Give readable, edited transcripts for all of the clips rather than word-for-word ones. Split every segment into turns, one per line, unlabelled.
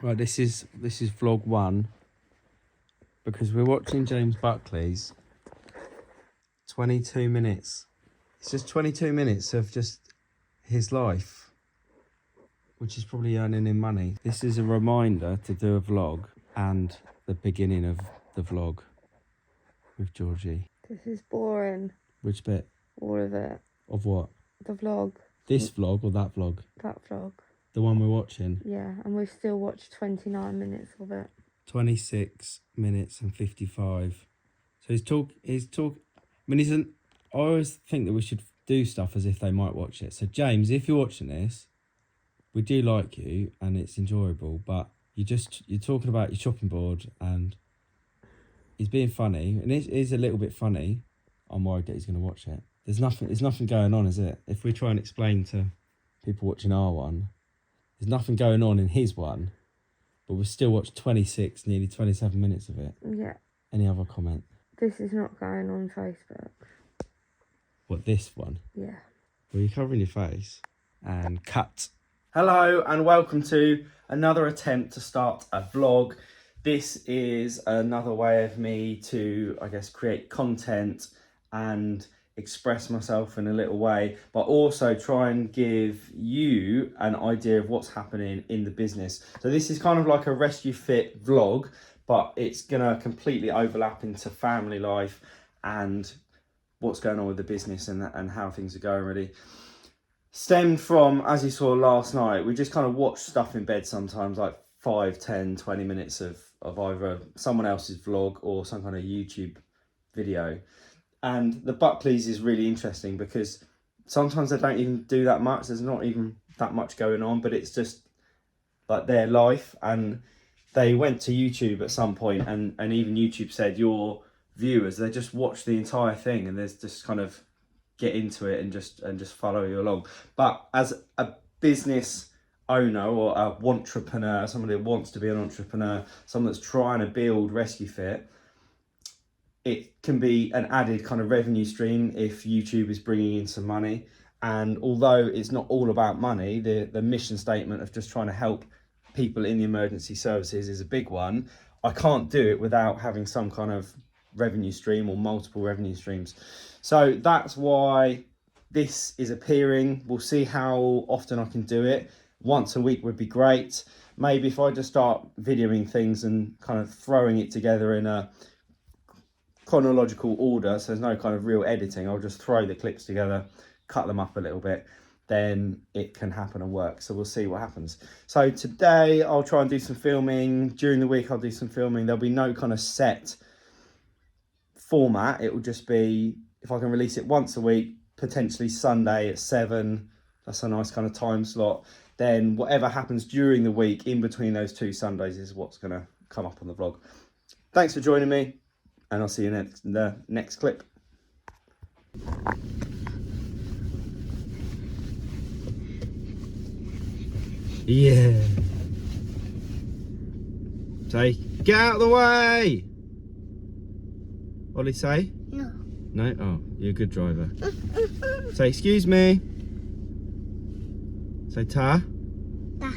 Right, this is vlog 1 because we're watching James Buckley's 22 minutes. It's just 22 minutes of just his life, which is probably earning him money. This is a reminder to do a vlog and the beginning of the vlog with Georgie.
This is boring.
Which bit?
All of it.
Of what?
The vlog.
This vlog or that vlog?
That vlog.
The one we're watching?
Yeah, and we've still watched 29 minutes of it.
26 minutes and 55. So I always think that we should do stuff as if they might watch it. So James, if you're watching this, we do like you and it's enjoyable, but you're talking about your chopping board and he's being funny, and it is a little bit funny. I'm worried that he's going to watch it. There's nothing going on, is it? If we try and explain to people watching our one, there's nothing going on in his one, but we've still watched 26, nearly 27 minutes of it.
Yeah.
Any other comment?
This is not going on Facebook.
What, this one?
Yeah.
Well, you're covering your face. And cut. Hello and welcome to another attempt to start a vlog. This is another way of me to, I guess, create content and express myself in a little way, but also try and give you an idea of what's happening in the business. So this is kind of like a RescueFit vlog, but it's gonna completely overlap into family life and what's going on with the business and how things are going really. Stemmed from, as you saw last night, we just kind of watch stuff in bed sometimes, like 5, 10, 20 minutes of either someone else's vlog or some kind of YouTube video. And the Buckleys is really interesting because sometimes they don't even do that much. There's not even that much going on, but it's just like their life. And they went to YouTube at some point, and even YouTube said your viewers, they just watch the entire thing and there's just kind of get into it and just follow you along. But as a business owner or a wantrepreneur, somebody that wants to be an entrepreneur, someone that's trying to build RescueFit, it can be an added kind of revenue stream if YouTube is bringing in some money. And although it's not all about money, the mission statement of just trying to help people in the emergency services is a big one. I can't do it without having some kind of revenue stream or multiple revenue streams. So that's why this is appearing. We'll see how often I can do it. Once a week would be great. Maybe if I just start videoing things and kind of throwing it together in a chronological order, so there's no kind of real editing, I'll just throw the clips together, cut them up a little bit, then it can happen and work. So we'll see what happens. So today I'll try and do some filming. During the week I'll do some filming. There'll be no kind of set format. It will just be, if I can release it once a week, potentially Sunday at 7, that's a nice kind of time slot. Then whatever happens during the week in between those 2 Sundays is what's going to come up on the vlog. Thanks for joining me, and I'll see you in the next clip. Yeah. Say, get out of the way! Ollie, say?
No.
No? Oh, you're a good driver. Say, excuse me. Say, ta.
Ta.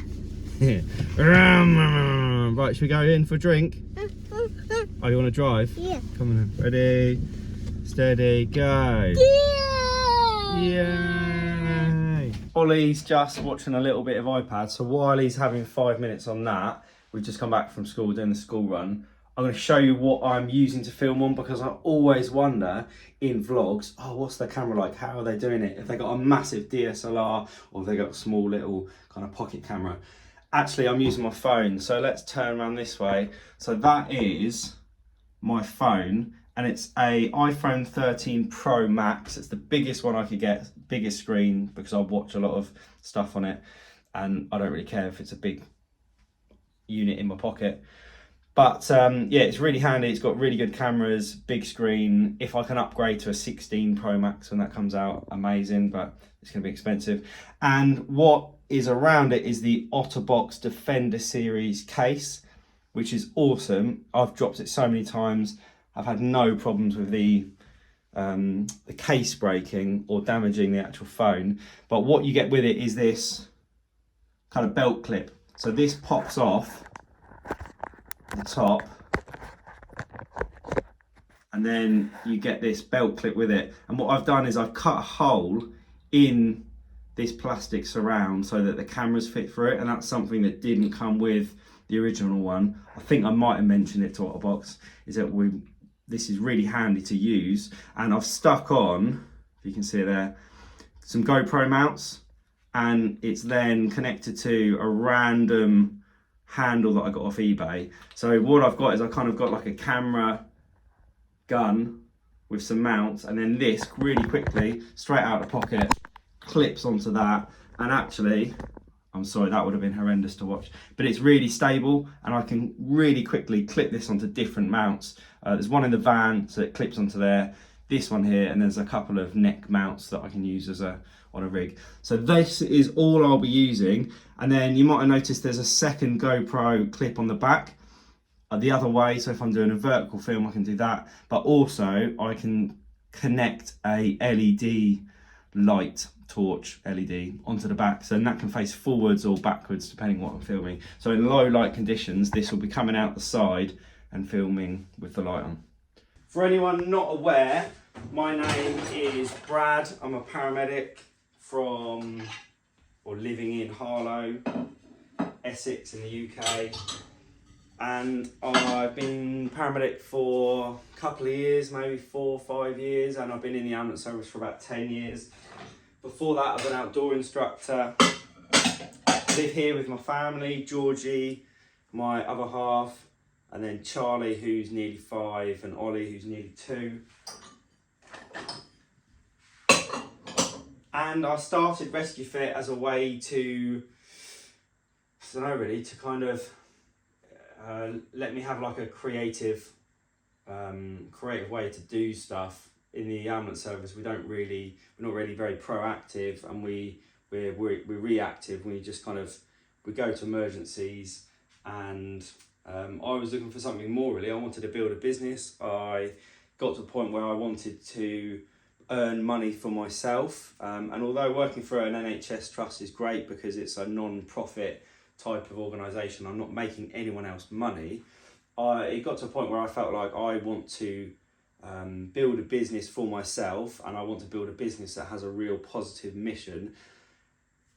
Right, should we go in for a drink? Oh, you want to drive?
Yeah.
Come on then. Ready, steady, go.
Yeah.
Yay! Ollie's just watching a little bit of iPad, so while he's having 5 minutes on that, we've just come back from school doing the school run. I'm going to show you what I'm using to film on, because I always wonder in vlogs, oh, what's their camera like? How are they doing it? If they got a massive DSLR or if they got a small little kind of pocket camera. Actually, I'm using my phone, so let's turn around this way. So that is my phone, and it's a iPhone 13 Pro Max. It's the biggest one I could get, biggest screen, because I watch a lot of stuff on it, and I don't really care if it's a big unit in my pocket. But yeah, it's really handy. It's got really good cameras, big screen. If I can upgrade to a 16 Pro Max when that comes out, amazing, but it's going to be expensive. And what is around it is the OtterBox Defender Series case, which is awesome. I've dropped it so many times. I've had no problems with the case breaking or damaging the actual phone. But what you get with it is this kind of belt clip. So this pops off the top, and then you get this belt clip with it. And what I've done is I've cut a hole in this plastic surround so that the cameras fit through it, and that's something that didn't come with the original one. I think I might have mentioned it to Otterbox, is that this is really handy to use. And I've stuck on, if you can see it there, some GoPro mounts, and it's then connected to a random handle that I got off eBay. So what I've got is I kind of got like a camera gun with some mounts, and then this really quickly, straight out of the pocket, clips onto that. And actually, I'm sorry, that would have been horrendous to watch, but it's really stable, and I can really quickly clip this onto different mounts. There's one in the van, so it clips onto there, this one here, and there's a couple of neck mounts that I can use as on a rig. So this is all I'll be using. And then you might have noticed there's a second GoPro clip on the back the other way, so if I'm doing a vertical film I can do that, but also I can connect a LED light torch LED onto the back, so that can face forwards or backwards depending what I'm filming. So in low light conditions this will be coming out the side and filming with the light on. For anyone not aware, my name is Brad. I'm a paramedic living in Harlow, Essex in the UK, and I've been paramedic for a couple of years, maybe 4 or 5 years, and I've been in the ambulance service for about 10 years. Before that, I've been an outdoor instructor. I live here with my family, Georgie, my other half, and then Charlie, who's nearly 5, and Ollie, who's nearly 2. And I started RescueFit as a way to, I don't know really, to kind of let me have like a creative way to do stuff. In the ambulance service, we're not really very proactive, and we're reactive. We just we go to emergencies, and I was looking for something more really. I wanted to build a business. I got to a point where I wanted to earn money for myself, and although working for an NHS trust is great because it's a non-profit type of organisation, I'm not making anyone else money. It got to a point where I felt like I want to build a business for myself, and I want to build a business that has a real positive mission.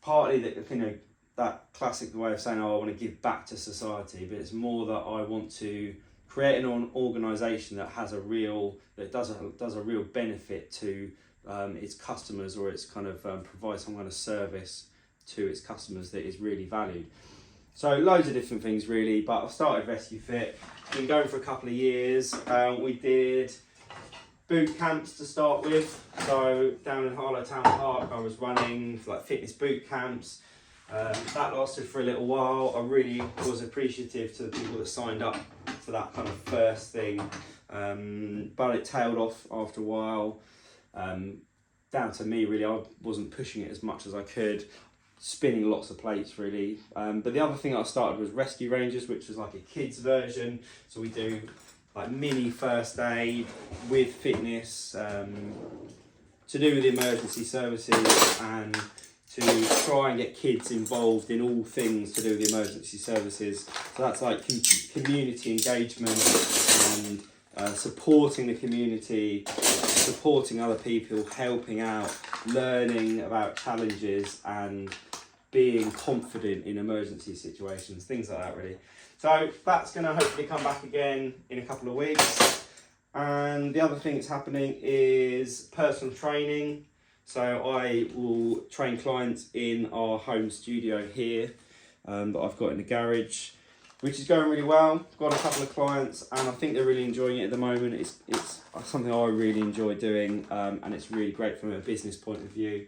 Partly that, that classic way of saying, oh, I want to give back to society, but it's more that I want to create an organisation that has does a real benefit to its customers, or it's provides some kind of service to its customers that is really valued. So loads of different things really, but I've started RescueFit, been going for a couple of years. We did boot camps to start with. So down in Harlow Town Park I was running fitness boot camps. That lasted for a little while. I really was appreciative to the people that signed up for that kind of first thing, but it tailed off after a while. Down to me really, I wasn't pushing it as much as I could, spinning lots of plates really. But the other thing I started was Rescue Rangers, which was like a kids version. So we do like mini first aid with fitness, to do with the emergency services, and to try and get kids involved in all things to do with the emergency services. So that's like community engagement and supporting the community, supporting other people, helping out, learning about challenges and being confident in emergency situations, things like that really. So that's going to hopefully come back again in a couple of weeks. And the other thing that's happening is personal training. So I will train clients in our home studio here that I've got in the garage, which is going really well. Got a couple of clients and I think they're really enjoying it at the moment. It's something I really enjoy doing, and it's really great from a business point of view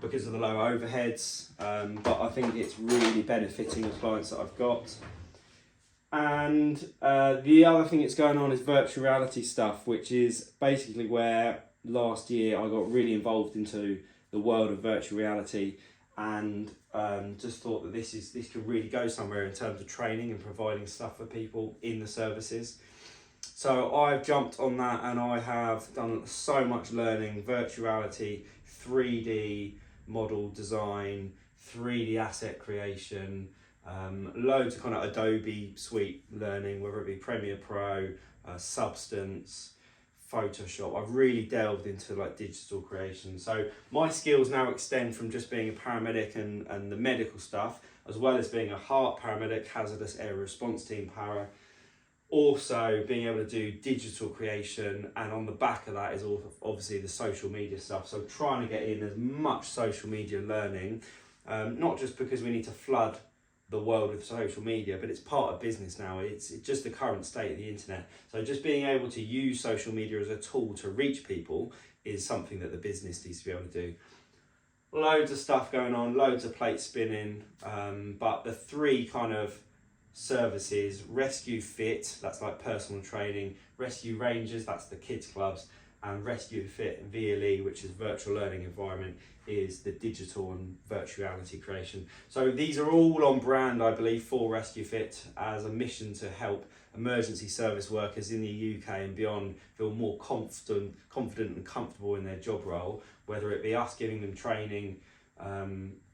because of the low overheads, but I think it's really benefiting the clients that I've got. And the other thing that's going on is virtual reality stuff, which is basically where last year I got really involved into the world of virtual reality, and just thought that this could really go somewhere in terms of training and providing stuff for people in the services. So I've jumped on that and I have done so much learning, virtual reality, 3D model design, 3D asset creation, loads of kind of Adobe suite learning, whether it be Premiere Pro, Substance, Photoshop. I've really delved into like digital creation. So my skills now extend from just being a paramedic and the medical stuff, as well as being a heart paramedic, hazardous area response team para, also being able to do digital creation, and on the back of that is also obviously the social media stuff. So trying to get in as much social media learning, not just because we need to flood the world with social media, but it's part of business now. It's just the current state of the internet. So just being able to use social media as a tool to reach people is something that the business needs to be able to do. Loads of stuff going on, loads of plates spinning, but the three kind of services: RescueFit, that's like personal training; Rescue Rangers, that's the kids clubs; and RescueFit VLE, which is virtual learning environment, is the digital and virtual reality creation. So these are all on brand, I believe, for RescueFit as a mission to help emergency service workers in the UK and beyond feel more confident and comfortable in their job role, whether it be us giving them training,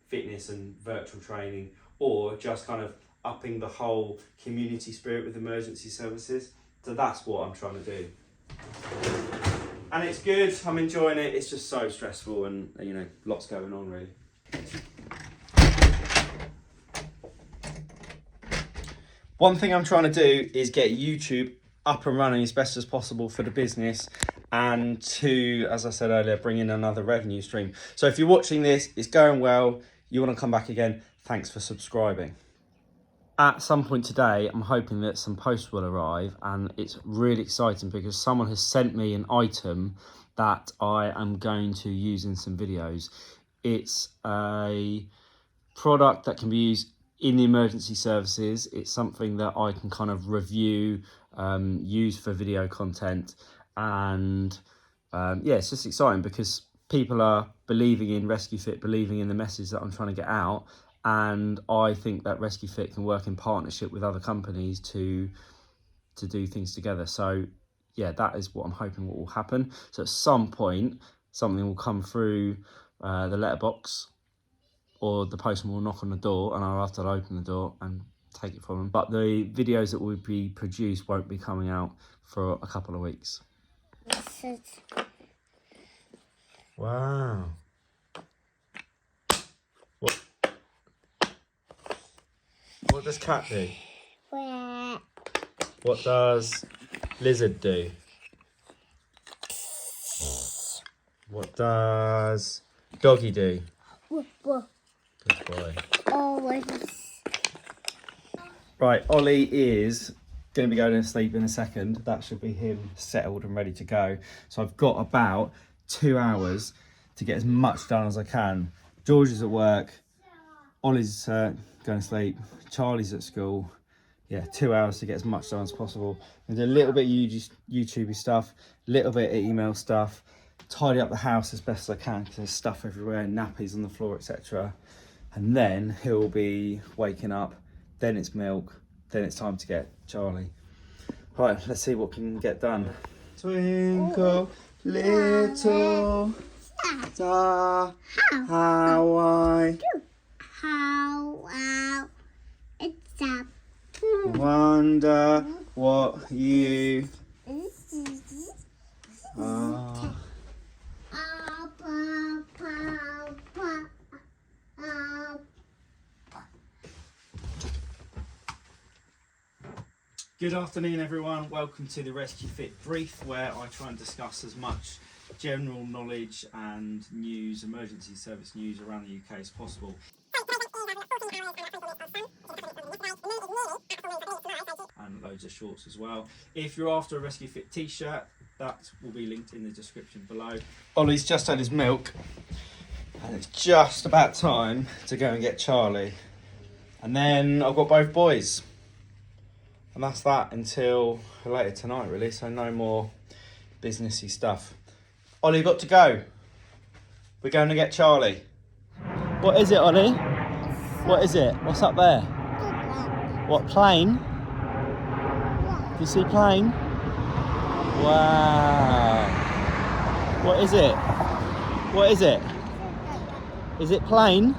fitness and virtual training, or just kind of upping the whole community spirit with emergency services. So that's what I'm trying to do. And it's good, I'm enjoying it. It's just so stressful and, you know, lots going on really. One thing I'm trying to do is get YouTube up and running as best as possible for the business, and to, as I said earlier, bring in another revenue stream. So if you're watching this, it's going well, you want to come back again, thanks for subscribing. At some point today, I'm hoping that some posts will arrive, and it's really exciting because someone has sent me an item that I am going to use in some videos. It's a product that can be used in the emergency services. It's something that I can kind of review, use for video content, and yeah, it's just exciting because people are believing in RescueFit, believing in the message that I'm trying to get out. And I think that RescueFit can work in partnership with other companies to do things together. So yeah, that is what I'm hoping what will happen. So at some point, something will come through the letterbox, or the postman will knock on the door and I'll have to open the door and take it from them. But the videos that will be produced won't be coming out for a couple of weeks. Wow. What does cat do? What does lizard do? What does doggy do? Good boy. Right, Ollie is going to be going to sleep in a second. That should be him settled and ready to go. So I've got about 2 hours to get as much done as I can. George is at work. Ollie's going to sleep. Charlie's at school. Yeah, 2 hours to get as much done as possible. And do a little bit of YouTube stuff, a little bit of email stuff, tidy up the house as best as I can because there's stuff everywhere, nappies on the floor, etc. And then he'll be waking up, then it's milk, then it's time to get Charlie. Right, let's see what can get done. Twinkle, little star, how I wonder what you are. Good afternoon everyone, welcome to the RescueFit Brief, where I try and discuss as much general knowledge and news, emergency service news around the UK as possible. And loads of shorts as well. If you're after a RescueFit t-shirt, that will be linked in the description below. Ollie's just had his milk and it's just about time to go and get Charlie. And then I've got both boys. And that's that until later tonight really, so no more businessy stuff. Ollie, got to go. We're going to get Charlie. What is it, Ollie? What is it? What's up there? What, plane? Do you see plane? Wow. What is it? What is it? Is it plane?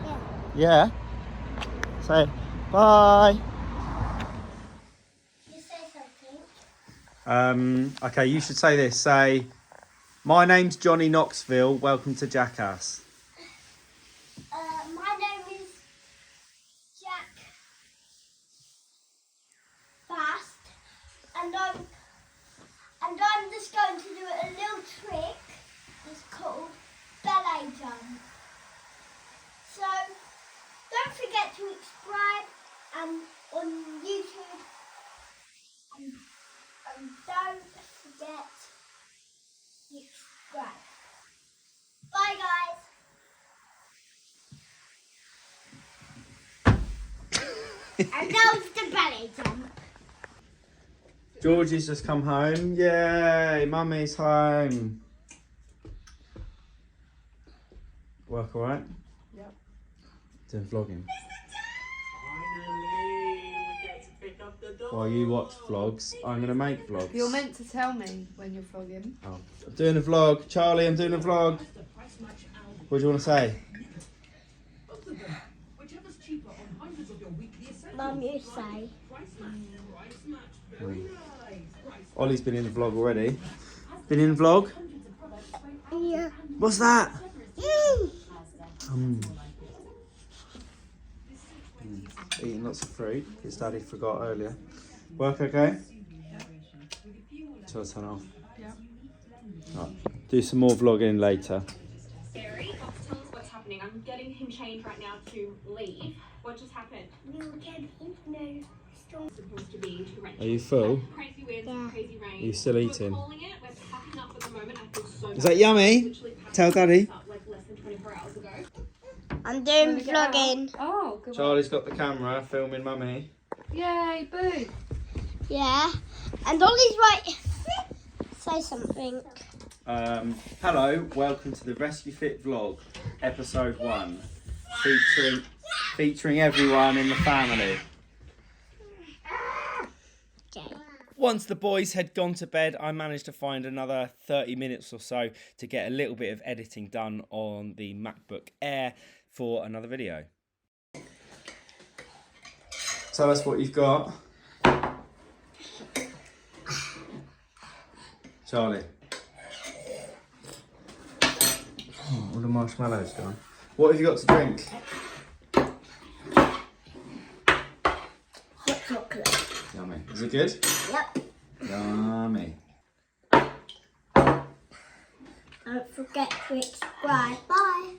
Yeah. Say bye.
You say something.
Okay, you should say this. Say, my name's Johnny Knoxville. Welcome to Jackass.
My name is Jack Fast, and I'm just going to do a little trick. It's called Ballay Jump. So don't forget to subscribe on YouTube, and don't forget to subscribe. Bye guys. And that was the Ballay Jump.
Georgie's just come home. Yay, Mummy's home. Work alright?
Yep.
Doing vlogging.
Finally, we get to pick up the dog.
While you watch vlogs, I'm going to make vlogs.
You're meant to tell me when you're vlogging.
Oh, I'm doing a vlog. Charlie, I'm doing a vlog. What do you want to say?
Mum, you say.
Ollie's been in the vlog already. Been in the vlog?
Yeah.
What's that? Eating lots of fruit. His daddy forgot earlier. Work okay? Shall I turn off?
Yeah.
Right. Do some more vlogging later.
Gary, tell us what's happening. I'm getting him changed right now to leave. What just happened? Supposed to be
Are you full?
crazy winds, crazy rain.
Are you still eating?
We're calling it. We're packing up at the moment. I feel so
Is that yummy? Tell Daddy.
up like less than 24 hours ago.
I'm doing vlogging.
Oh, good.
Charlie's got the camera filming Mummy.
Yay, boo.
Yeah. And Ollie's right. Say something.
Hello, welcome to the RescueFit vlog, episode 1, featuring everyone in the family.
Okay.
Once the boys had gone to bed, I managed to find another 30 minutes or so to get a little bit of editing done on the MacBook Air for another video. Tell us what you've got. Charlie. Oh, all the marshmallows gone. What have you got to drink?
Hot chocolate.
Yummy. Is it good?
Yep.
Yummy.
Don't forget to subscribe. Bye.